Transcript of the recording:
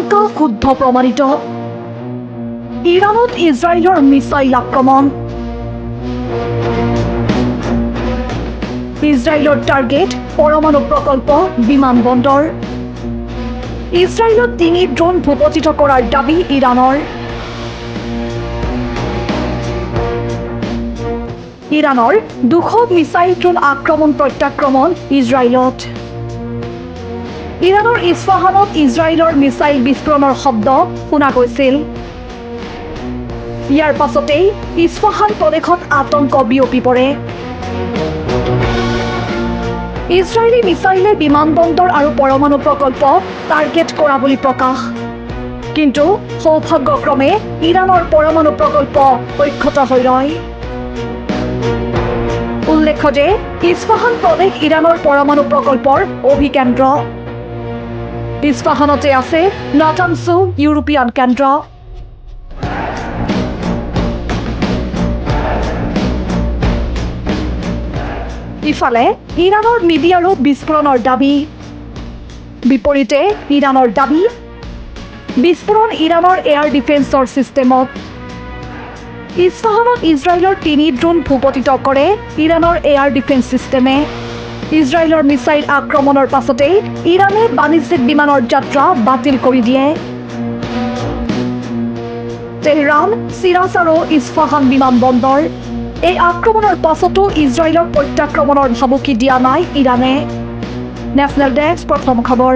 আশংকা শুদ্ধ প্ৰমাণিত ইৰাণত ইজৰাইলৰ মিছাইল আক্ৰমণ ইজৰাইলৰ টাৰ্গেট পৰমাণু প্ৰকল্প বিমানবন্দৰ ইজৰাইলত 3 ড্ৰোন ভূপতিত কৰাৰ দাবী ইৰাণৰ ইৰাণৰ 200 মিছাইল ড্ৰোন আক্ৰমণ প্ৰত্যাক্ৰমণ ইজৰাইলত ইৰাণৰ ইছফাহানত ইজৰাইলৰ মিছাইল বিস্ফোৰণৰ শব্দ শুনা গৈছিল ইয়াৰ পাছতেই ইছফাহান প্ৰদেশত আতংক বিয়পি পৰে ইজৰাইলী মিছাইলে বিমানবন্দৰ আৰু পৰমাণু প্ৰকল্প টাৰ্গেট কৰা বুলি প্ৰকাশ কিন্তু সৌভাগ্যক্ৰমে ইৰাণৰ পৰমাণু প্ৰকল্প অক্ষত হৈ ৰয় উল্লেখ্য যে ইছফাহান প্ৰদেশ ইৰাণৰ পৰমাণু প্ৰকল্পৰ অভিকেন্দ্ৰ ইছফাহানতে আছে নাটানছু ইউৰোপীয়ান কেন্দ্ৰ ইফালে ইৰাণৰ মিডিয়াৰো বিস্ফোৰণৰ দাবী বিপৰীতে ইৰাণৰ দাবী বিস্ফোৰণ ইৰাণৰ এয়াৰ ডিফেন্সৰ চিষ্টেমত ইছফাহানত ইজৰাইলৰ 3 ড্ৰোন ভূপতিত কৰে ইৰাণৰ এয়াৰ ডিফেন্স চিষ্টেমে ইজৰাইলৰ মিছাইল আক্ৰমণৰ পাছতেই ইৰাণে বাণিজ্যিক বিমানৰ যাত্ৰা বাতিল কৰি দিয়ে তেহৰান চিৰাজ আৰু ইছফাহান বিমানবন্দৰ এই আক্ৰমণৰ পাছতো ইজৰাইলৰ প্ৰত্যাক্ৰমণৰ ভাবুকি দিয়া নাই ইৰাণে নেশ্যনেল ডেস্ক প্ৰথম খবৰ